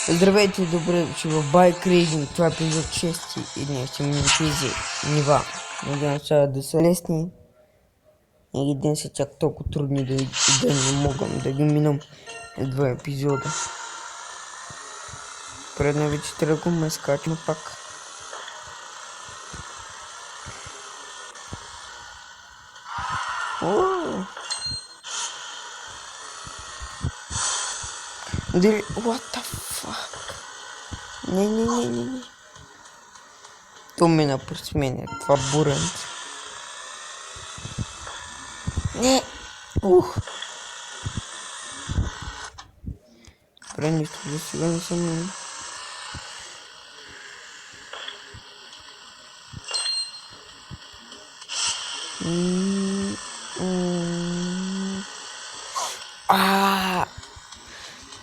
Здравейте и добре дошли в Bike Reading. Това е епизод 6 и днес ще минем тези нива. Надявам се да са лесни и днес са чак толкова трудни да не мога да ги минам два епизода. Предна вече тръгваме, скачаме пак. Дали... What the fuck? Не. То мина през мене, това буренце. Не! Ух! Добре, нищо за сега не съм мина.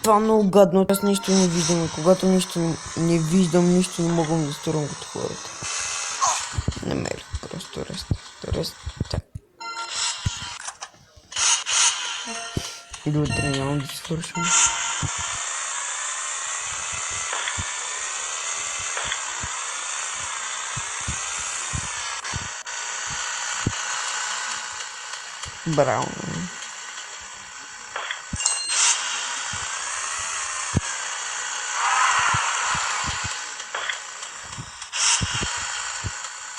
Това е много гадно, аз нищо не виждам и когато нищо не виждам, нищо не мога да сторам като хората. Намерих просто рест. До утре нямам да свършим. Браво.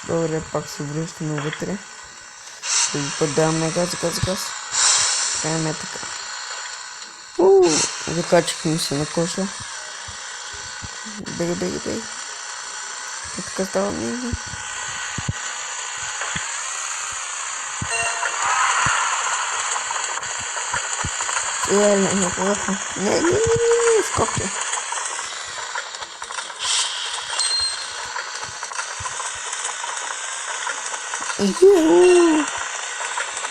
Добре, пак се връщаме вътре. Този път даваме газ. Правим така. Закачихме се на коша. Бегай. Така става много. Не, скокай.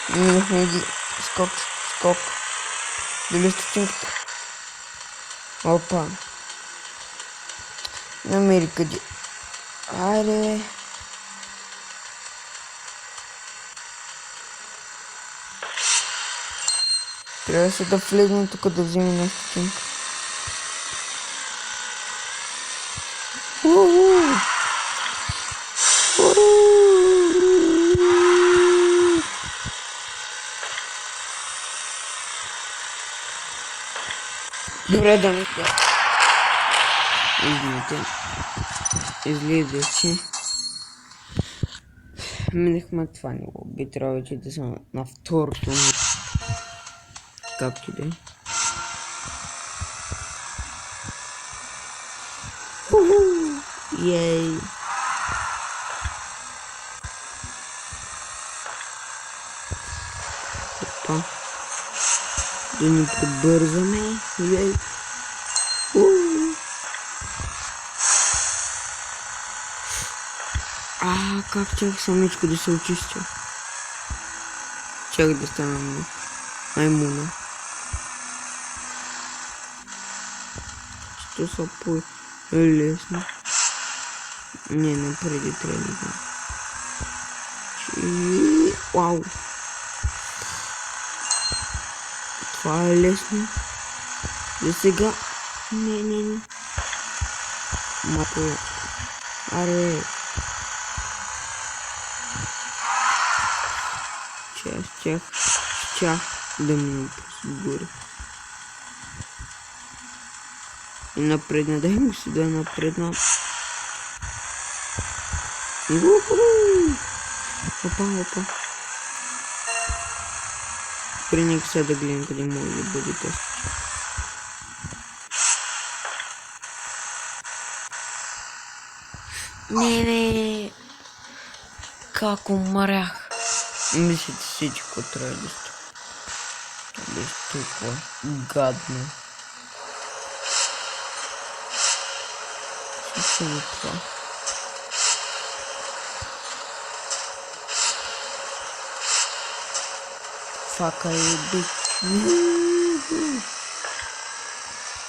Минахме ги. Скок. Дали стотинката? Опа. Намери къде. Айде. Трябваше да влезем тук да вземем на стотинка. Добре, да ми се. Извините. Излизаше. Минахме това ниво. Би трябвало вече да съм на второто ниво. Както да е. Ей! Опа. Да не прибързаме. Ей! Как чак самичко да се очистя? Чак да стана маймуна. Що са по-лесно? Не, напреди трябва. Вау! Това е лесно. За сега... Не. Мато... Аре... Чах да минем горе. И напредна, дай му сюда напредна. Опа. Приник сега да гледам къде може да бъде тест. Не. Как умрях. Мисля, че всичко трябва да сте. Беше толкова гадно. Какво е това? Фака и бич.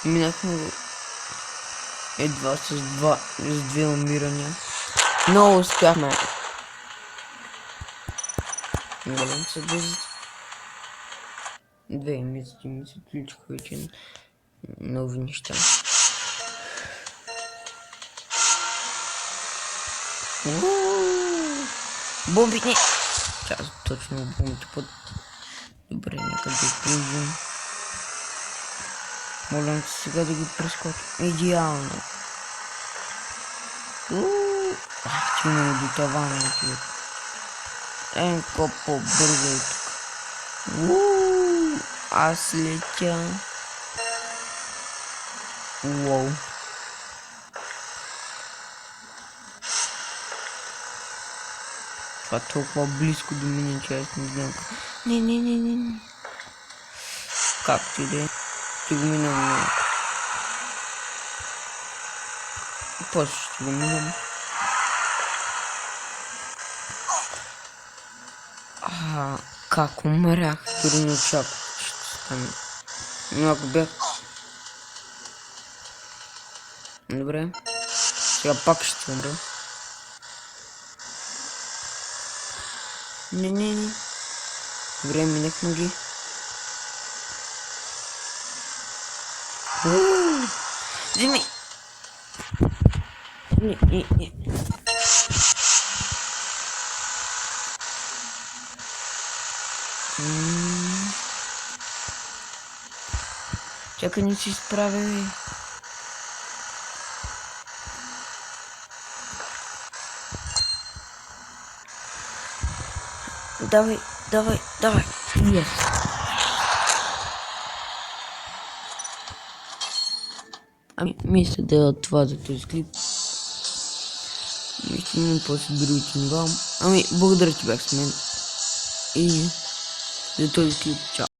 Минахме едва с две умирания. Но успяхме. Голям се дъжд. Две месеци ми се включиха вече нови неща. Бомбить не... Сейчас точно бомбить под... Добре, нека да използвам. Молям сега да ги прескоча. Идеално. Стигнал до тавана, човек. Енко по-бързо е тук. Аз летя. Уау. Това толкова близко до мен, че аз не знам. Не. Както и да е. Ще го минам. После ще го минам. Как умрях, дори не очаквах, че ще стане. Но ако бях... Добре. Сега пак ще умра. Не. Добре, минахме ги. Вземи! Не. Чакай, не си справя, бе. Давай. Yes. Ами, мисля да е това за този клип. Ще минем после другите нива. Ами, благодаря, че бях с мен. И за този клип. Чао.